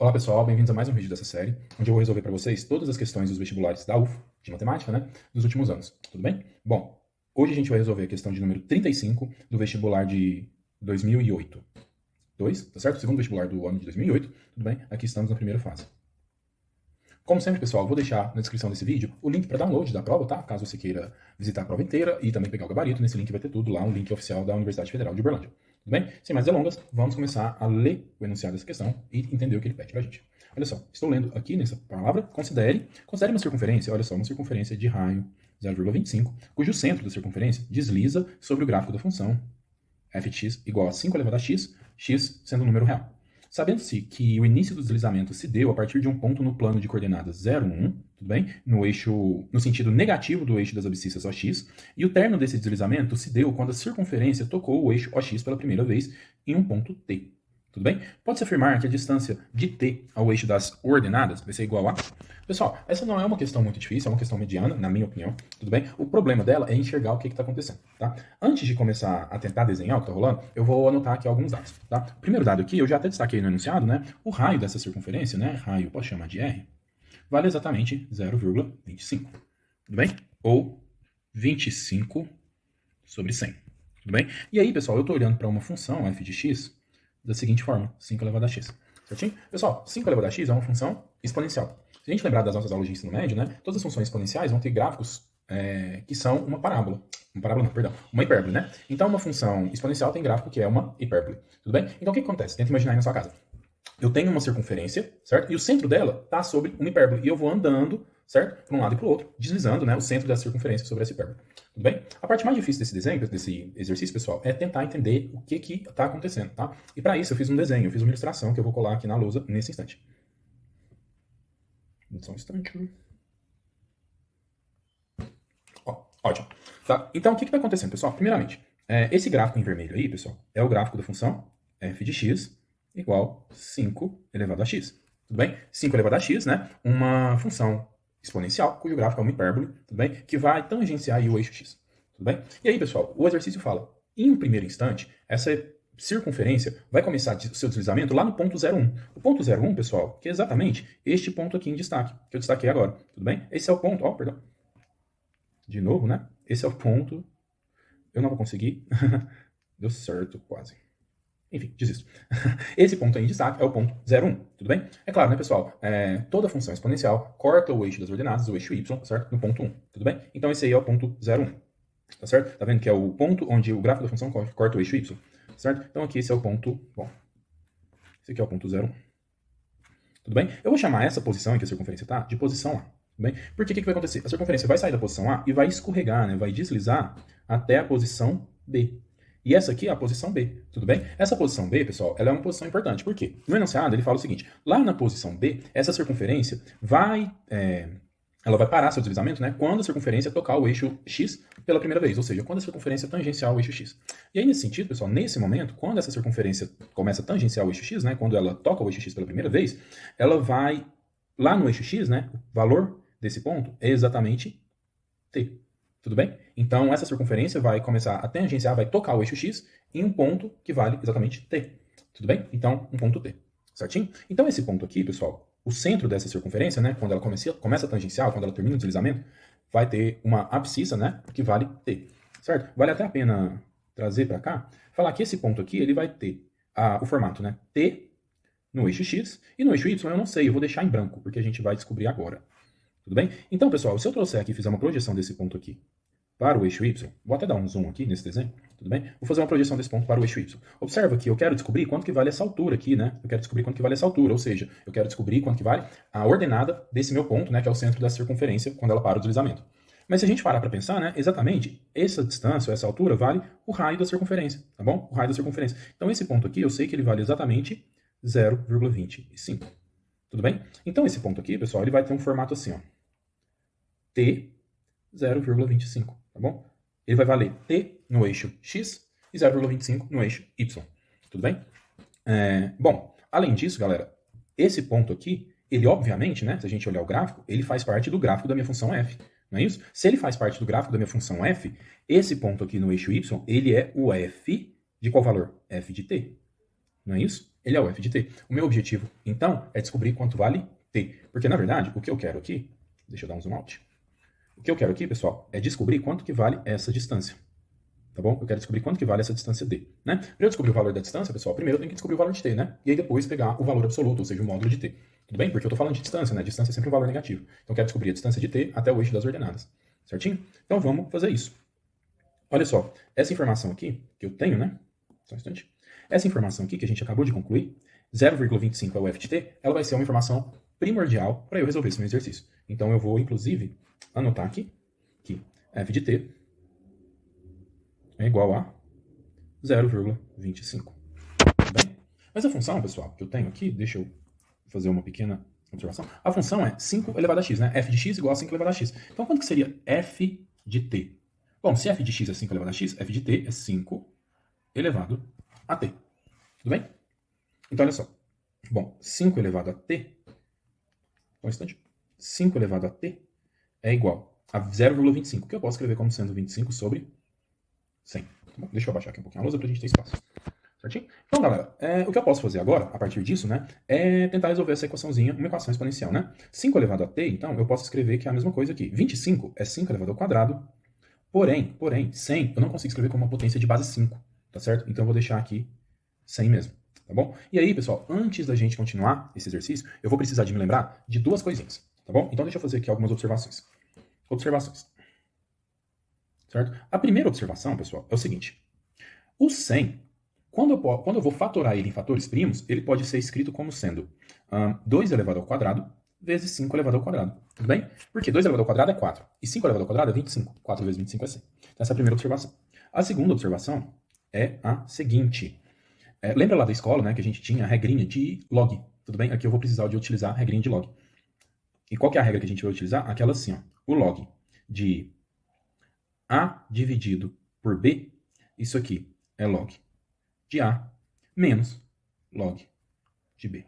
Olá pessoal, bem-vindos a mais um vídeo dessa série, onde eu vou resolver para vocês todas as questões dos vestibulares da UF, de matemática, né, dos últimos anos, tudo bem? Bom, hoje a gente vai resolver a questão de número 35 do vestibular de 2008. Tá certo? Segundo vestibular do ano de 2008, tudo bem? Aqui estamos na primeira fase. Como sempre, pessoal, eu vou deixar na descrição desse vídeo o link para download da prova, tá? Caso você queira visitar a prova inteira e também pegar o gabarito, nesse link vai ter tudo lá, um link oficial da Universidade Federal de Uberlândia. Tudo bem? Sem mais delongas, vamos começar a ler o enunciado dessa questão e entender o que ele pede pra gente. Olha só, estou lendo aqui nessa palavra, considere uma circunferência, olha só, uma circunferência de raio 0,25, cujo centro da circunferência desliza sobre o gráfico da função f de x igual a 5 elevado a x, x sendo um número real. Sabendo-se que o início do deslizamento se deu a partir de um ponto no plano de coordenadas 0, 1, tudo bem? No sentido negativo do eixo das abscissas OX, e o término desse deslizamento se deu quando a circunferência tocou o eixo OX pela primeira vez em um ponto T. Tudo bem? Pode-se afirmar que a distância de T ao eixo das ordenadas vai ser igual a... Pessoal, essa não é uma questão muito difícil, é uma questão mediana, na minha opinião, tudo bem? O problema dela é enxergar o que está acontecendo, tá? Antes de começar a tentar desenhar o que está rolando, eu vou anotar aqui alguns dados, tá? O primeiro dado aqui, eu já até destaquei no enunciado, né? O raio dessa circunferência, né? Raio, posso chamar de R, vale exatamente 0,25, tudo bem? Ou 25 sobre 100, tudo bem? E aí, pessoal, eu estou olhando para uma função f de x da seguinte forma, 5 elevado a x, certinho? Pessoal, 5 elevado a x é uma função exponencial. Se a gente lembrar das nossas aulas de ensino médio, né, todas as funções exponenciais vão ter gráficos que são uma parábola. Uma hipérbole, né? Então, uma função exponencial tem gráfico que é uma hipérbole, tudo bem? Então, o que acontece? Tenta imaginar aí na sua casa. Eu tenho uma circunferência, certo? E o centro dela está sobre uma hipérbole. E eu vou andando, certo? Para um lado e para o outro, deslizando, né, o centro dessa circunferência sobre essa hipérbole. Tudo bem? A parte mais difícil desse desenho, desse exercício, pessoal, é tentar entender o que está acontecendo, tá? E para isso eu fiz um desenho, eu fiz uma ilustração que eu vou colar aqui na lousa nesse instante. Só um instante. Ó, ótimo. Tá? Então, o que está acontecendo, pessoal? Primeiramente, esse gráfico em vermelho aí, pessoal, é o gráfico da função f de x igual 5 elevado a x. Tudo bem? 5 elevado a x, né? Uma função exponencial, cujo gráfico é uma hipérbole, tudo bem? Que vai tangenciar aí o eixo x. Tudo bem? E aí, pessoal, o exercício fala, em um primeiro instante, essa circunferência vai começar o seu deslizamento lá no ponto 0,1. O ponto 0,1, pessoal, que é exatamente este ponto aqui em destaque, que eu destaquei agora, tudo bem? Esse é o ponto, ó, perdão. De novo, né? Esse é o ponto... Eu não vou conseguir. Deu certo, quase. Enfim, desisto. Esse ponto aí em destaque é o ponto 0,1, tudo bem? É claro, né, pessoal? Toda função exponencial corta o eixo das ordenadas, o eixo y, certo? No ponto 1, tudo bem? Então esse aí é o ponto 0,1, tá certo? Tá vendo que é o ponto onde o gráfico da função corta o eixo y, certo? Então aqui esse é o ponto, bom, esse aqui é o ponto 0,1. Tudo bem? Eu vou chamar essa posição em que a circunferência está de posição A. Tudo bem? Porque o que vai acontecer? A circunferência vai sair da posição A e vai escorregar, né? Vai deslizar até a posição B. E essa aqui é a posição B, tudo bem? Essa posição B, pessoal, ela é uma posição importante. Por quê? No enunciado ele fala o seguinte, lá na posição B, essa circunferência vai... ela vai parar seu deslizamento, né, quando a circunferência tocar o eixo x pela primeira vez, ou seja, quando a circunferência tangenciar o eixo x. E aí, nesse sentido, pessoal, nesse momento, quando essa circunferência começa a tangenciar o eixo x, né, quando ela toca o eixo x pela primeira vez, ela vai lá no eixo x, né, o valor desse ponto é exatamente t. Tudo bem? Então, essa circunferência vai começar a tangenciar, vai tocar o eixo x em um ponto que vale exatamente t. Tudo bem? Então, um ponto t. Certinho? Então, esse ponto aqui, pessoal, o centro dessa circunferência, né, quando ela começa a tangenciar, quando ela termina o deslizamento, vai ter uma abscissa, né, que vale t. Certo? Vale até a pena trazer para cá, falar que esse ponto aqui, ele vai ter o formato, né, t no eixo x, e no eixo y eu não sei, eu vou deixar em branco, porque a gente vai descobrir agora. Tudo bem? Então, pessoal, se eu trouxer aqui e fizer uma projeção desse ponto aqui para o eixo y, vou até dar um zoom aqui nesse desenho, tudo bem? Vou fazer uma projeção desse ponto para o eixo y. Observa que eu quero descobrir quanto que vale essa altura aqui, né? Eu quero descobrir quanto que vale essa altura, ou seja, eu quero descobrir quanto que vale a ordenada desse meu ponto, né, que é o centro da circunferência, quando ela para o deslizamento. Mas se a gente parar para pensar, né, exatamente, essa distância, essa altura, vale o raio da circunferência, tá bom? O raio da circunferência. Então, esse ponto aqui, eu sei que ele vale exatamente 0,25. Tudo bem? Então, esse ponto aqui, pessoal, ele vai ter um formato assim, ó. T 0,25, tá bom? Ele vai valer T no eixo X e 0,25 no eixo Y, tudo bem? Bom, além disso, galera, esse ponto aqui, ele obviamente, né, se a gente olhar o gráfico, ele faz parte do gráfico da minha função f, não é isso? Se ele faz parte do gráfico da minha função f, esse ponto aqui no eixo Y, ele é o f de qual valor? F de t, não é isso? ele é o f de t. O meu objetivo, então, é descobrir quanto vale t. Porque, na verdade, o que eu quero aqui... Deixa eu dar um zoom out. O que eu quero aqui, pessoal, é descobrir quanto que vale essa distância. Tá bom? Eu quero descobrir quanto que vale essa distância d, né? Para eu descobrir o valor da distância, pessoal, primeiro eu tenho que descobrir o valor de t, né? E aí depois pegar o valor absoluto, ou seja, o módulo de t. Tudo bem? Porque eu tô falando de distância, né? Distância é sempre um valor negativo. Então eu quero descobrir a distância de t até o eixo das ordenadas. Certinho? Então vamos fazer isso. Olha só, essa informação aqui que eu tenho, né? Só um instante. Essa informação aqui que a gente acabou de concluir, 0,25 é o f de t, ela vai ser uma informação primordial para eu resolver esse meu exercício. Então eu vou, inclusive, anotar aqui que f de t é igual a 0,25. Tudo bem? Mas a função, pessoal, que eu tenho aqui, deixa eu fazer uma pequena observação. A função é 5 elevado a x, né? f de x igual a 5 elevado a x. Então, quanto que seria f de t? Bom, se f de x é 5 elevado a x, f de t é 5 elevado a t. Tudo bem? Então, olha só. Bom, 5 elevado a t, um instante, 5 elevado a t é igual a 0,25, que eu posso escrever como sendo 25 sobre 100. Tá bom? Deixa eu abaixar aqui um pouquinho a lousa para a gente ter espaço. Certinho? Então, galera, o que eu posso fazer agora, a partir disso, né, é tentar resolver essa equaçãozinha, uma equação exponencial, né? 5 elevado a t, então, eu posso escrever que é a mesma coisa aqui. 25 é 5 elevado ao quadrado, porém, 100 eu não consigo escrever como uma potência de base 5, tá certo? Então, eu vou deixar aqui 100 mesmo, tá bom? E aí, pessoal, antes da gente continuar esse exercício, eu vou precisar de me lembrar de duas coisinhas, tá bom? Então, deixa eu fazer aqui algumas observações. Observações. Certo? A primeira observação, pessoal, é o seguinte. O 100, quando eu vou fatorar ele em fatores primos, ele pode ser escrito como sendo 2 elevado ao quadrado vezes 5 elevado ao quadrado. Tudo bem? Porque 2 elevado ao quadrado é 4. E 5 elevado ao quadrado é 25. 4 vezes 25 é 100. Então, essa é a primeira observação. A segunda observação é a seguinte. Lembra lá da escola, né, que a gente tinha a regrinha de log. Tudo bem? Aqui eu vou precisar de utilizar a regrinha de log. E qual que é a regra que a gente vai utilizar? Aquela assim, ó. O log de A dividido por B, isso aqui é log de A menos log de B.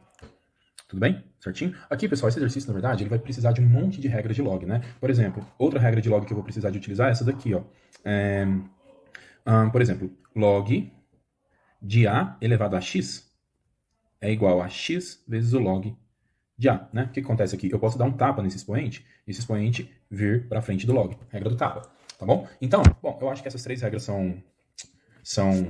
Tudo bem? Certinho? Aqui, pessoal, esse exercício, na verdade, ele vai precisar de um monte de regras de log, né? Por exemplo, outra regra de log que eu vou precisar de utilizar é essa daqui, ó. Por exemplo, log de A elevado a x é igual a x vezes o log de A, né? O que acontece aqui? Eu posso dar um tapa nesse expoente, e esse expoente vir para frente do log. Regra do tapa, tá bom? Então, bom, eu acho que essas três regras são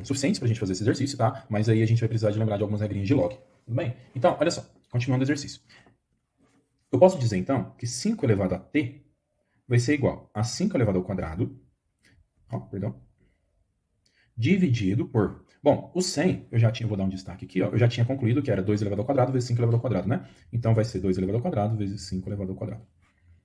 suficientes para a gente fazer esse exercício, tá? Mas aí a gente vai precisar de lembrar de algumas regrinhas de log, tudo bem? Então, olha só, continuando o exercício. Eu posso dizer, então, que 5 elevado a t vai ser igual a 5 elevado ao quadrado, dividido por... Bom, o 100, vou dar um destaque aqui, ó, eu já tinha concluído que era 2 elevado ao quadrado vezes 5 elevado ao quadrado, né? Então vai ser 2 elevado ao quadrado vezes 5 elevado ao quadrado.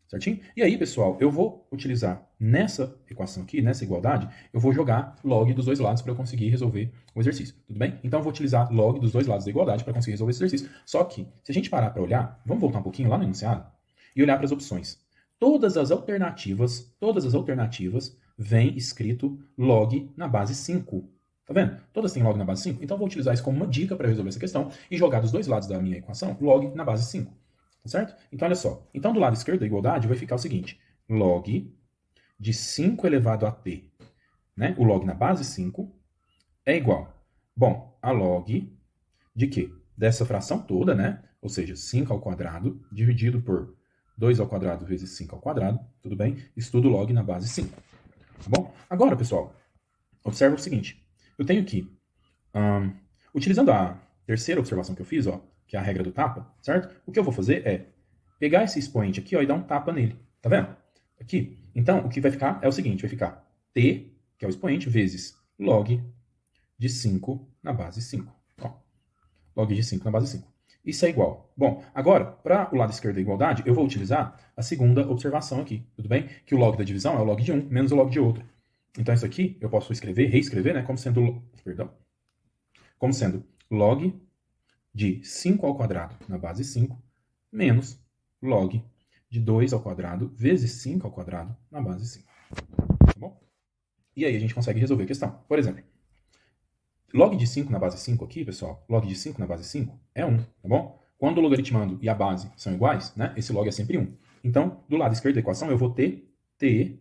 Certinho? E aí, pessoal, eu vou utilizar nessa equação aqui, nessa igualdade, eu vou jogar log dos dois lados para eu conseguir resolver o exercício. Tudo bem? Então eu vou utilizar log dos dois lados da igualdade para conseguir resolver esse exercício. Só que, se a gente parar para olhar, vamos voltar um pouquinho lá no enunciado e olhar para as opções. Todas as alternativas vêm escrito log na base 5. Tá vendo? Todas têm log na base 5. Então eu vou utilizar isso como uma dica para resolver essa questão e jogar dos dois lados da minha equação log na base 5. Certo? Então, olha só. Então, do lado esquerdo da igualdade vai ficar o seguinte. Log de 5 elevado a t, né? O log na base 5 é igual, bom, a log de quê? Dessa fração toda, né? Ou seja, 5 ao quadrado dividido por 2 ao quadrado vezes 5 ao quadrado. Tudo bem? Estudo log na base 5. Tá bom? Agora, pessoal, observa o seguinte. Eu tenho aqui, utilizando a terceira observação que eu fiz, ó, que é a regra do tapa, certo? O que eu vou fazer é pegar esse expoente aqui, ó, e dar um tapa nele. Tá vendo? Aqui. Então, o que vai ficar é o seguinte, vai ficar t, que é o expoente, vezes log de 5 na base 5. Ó, log de 5 na base 5. Isso é igual. Bom, agora, para o lado esquerdo da igualdade, eu vou utilizar a segunda observação aqui, tudo bem? Que o log da divisão é o log de um menos o log de outro. Então, isso aqui eu posso reescrever, né, como sendo, como sendo log de 5 ao quadrado na base 5 menos log de 2 ao quadrado vezes 5 ao quadrado na base 5. Tá bom? E aí a gente consegue resolver a questão. Por exemplo, log de 5 na base 5 aqui, pessoal, log de 5 na base 5 é 1, tá bom? Quando o logaritmando e a base são iguais, né, esse log é sempre 1. Então, do lado esquerdo da equação, eu vou ter t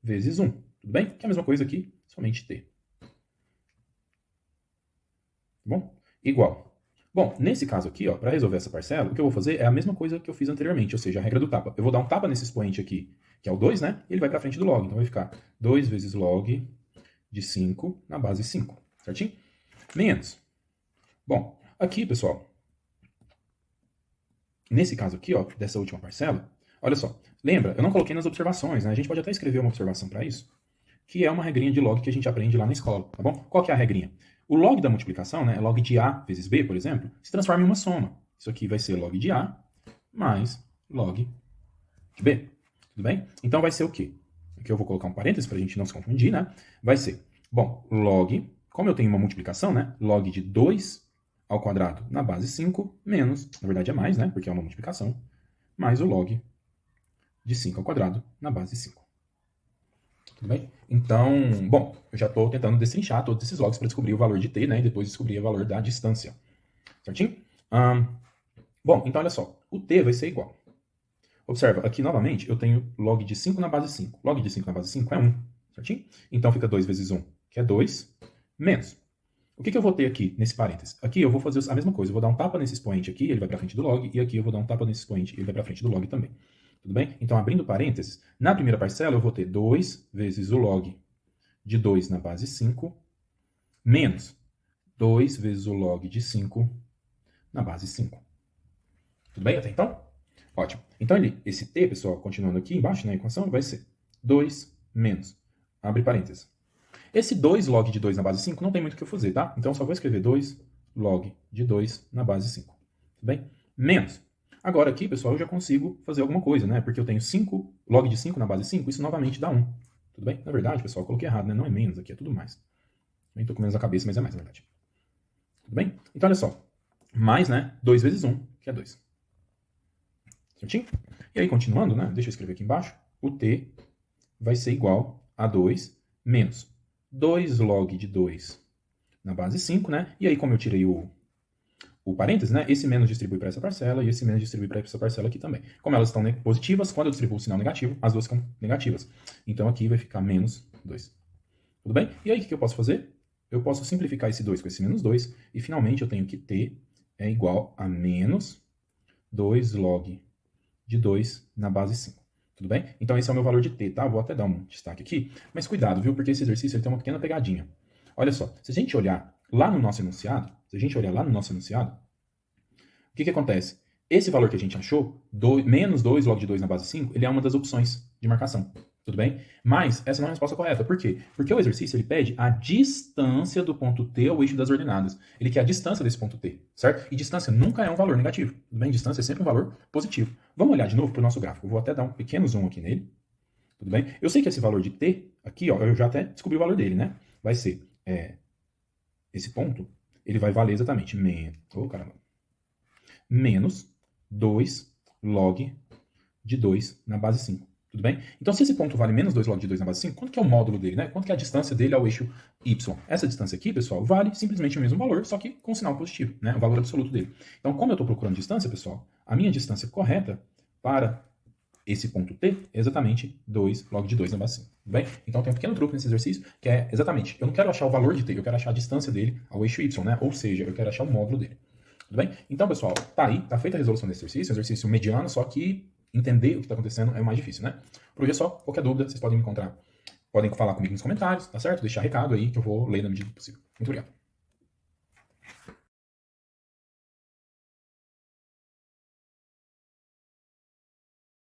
vezes 1. Tudo bem? Que é a mesma coisa aqui, somente t. Tá bom? Igual. Bom, nesse caso aqui, para resolver essa parcela, o que eu vou fazer é a mesma coisa que eu fiz anteriormente, ou seja, a regra do tapa. Eu vou dar um tapa nesse expoente aqui, que é o 2, né? E ele vai para frente do log. Então vai ficar 2 vezes log de 5 na base 5, certinho? Menos. Bom, aqui, pessoal, nesse caso aqui, dessa última parcela, olha só. Lembra, eu não coloquei nas observações, né? A gente pode até escrever uma observação para isso, que é uma regrinha de log que a gente aprende lá na escola, tá bom? Qual que é a regrinha? O log da multiplicação, né, log de A vezes B, por exemplo, se transforma em uma soma. Isso aqui vai ser log de A mais log de B. Tudo bem? Então vai ser o quê? Aqui eu vou colocar um parênteses para a gente não se confundir, né? Vai ser, bom, log, como eu tenho uma multiplicação, né? Log de 2 ao quadrado na base 5, menos, na verdade é mais, né? Porque é uma multiplicação, mais o log de 5 ao quadrado na base 5. Tudo bem? Então, bom, eu já estou tentando destrinchar todos esses logs para descobrir o valor de t, né? E depois descobrir o valor da distância. Certinho? Bom, então olha só. O t vai ser igual. Observa, aqui novamente eu tenho log de 5 na base 5. Log de 5 na base 5 é 1. Certinho? Então fica 2 vezes 1, que é 2, menos. O que eu vou ter aqui nesse parênteses? Aqui eu vou fazer a mesma coisa. Eu vou dar um tapa nesse expoente aqui, ele vai para frente do log. E aqui eu vou dar um tapa nesse expoente, ele vai para frente do log também. Tudo bem? Então, abrindo parênteses, na primeira parcela eu vou ter 2 vezes o log de 2 na base 5, menos 2 vezes o log de 5 na base 5. Tudo bem até então? Ótimo. Então, esse t, pessoal, continuando aqui embaixo na equação, vai ser 2 menos, abre parênteses. Esse 2 log de 2 na base 5 não tem muito o que eu fazer, tá? Então, eu só vou escrever 2 log de 2 na base 5. Tudo bem? Menos. Agora aqui, pessoal, eu já consigo fazer alguma coisa, né? Porque eu tenho 5, log de 5 na base 5, isso novamente dá 1. Tudo bem? Na verdade, pessoal, eu coloquei errado, né? Não é menos aqui, é tudo mais. Eu tô com menos a cabeça, mas é mais, na verdade. Tudo bem? Então, olha só. Mais, né? 2 vezes 1, que é 2. Certinho? E aí, continuando, né? Deixa eu escrever aqui embaixo. O t vai ser igual a 2 menos 2 log de 2 na base 5, né? E aí, como eu tirei o parênteses, né? Esse menos distribui para essa parcela e esse menos distribui para essa parcela aqui também. Como elas estão positivas, quando eu distribuo o sinal negativo, as duas ficam negativas. Então, aqui vai ficar menos 2. Tudo bem? E aí, o que eu posso fazer? Eu posso simplificar esse 2 com esse menos 2, e finalmente eu tenho que t é igual a menos 2 log de 2 na base 5. Tudo bem? Então esse é o meu valor de t, tá? Vou até dar um destaque aqui, mas cuidado, viu? Porque esse exercício ele tem uma pequena pegadinha. Olha só, se a gente olhar lá no nosso enunciado, o que acontece? Esse valor que a gente achou, menos 2 log de 2 na base 5, ele é uma das opções de marcação. Tudo bem? Mas essa não é a resposta correta. Por quê? Porque o exercício ele pede a distância do ponto T ao eixo das ordenadas. Ele quer a distância desse ponto T, certo? E distância nunca é um valor negativo. Tudo bem? Distância é sempre um valor positivo. Vamos olhar de novo para o nosso gráfico. Eu vou até dar um pequeno zoom aqui nele. Tudo bem? Eu sei que esse valor de T, aqui, eu já até descobri o valor dele, né? Vai ser esse ponto, ele vai valer exatamente menos 2 log de 2 na base 5. Tudo bem? Então, se esse ponto vale menos 2 log de 2 na base 5, quanto que é o módulo dele, né? Quanto que é a distância dele ao eixo y? Essa distância aqui, pessoal, vale simplesmente o mesmo valor, só que com sinal positivo, né? O valor absoluto dele. Então, como eu estou procurando distância, pessoal, a minha distância correta para esse ponto T é exatamente 2 log de 2 na base 5. Tudo bem? Então, tem um pequeno truque nesse exercício, que é exatamente, eu não quero achar o valor de T, eu quero achar a distância dele ao eixo y, né? Ou seja, eu quero achar o módulo dele. Tudo bem? Então, pessoal, tá aí, tá feita a resolução desse exercício, um exercício mediano, só que entender o que está acontecendo é o mais difícil, né? Por hoje é só. Qualquer dúvida, vocês podem me encontrar. Podem falar comigo nos comentários, tá certo? Deixar recado aí que eu vou ler na medida do possível. Muito obrigado.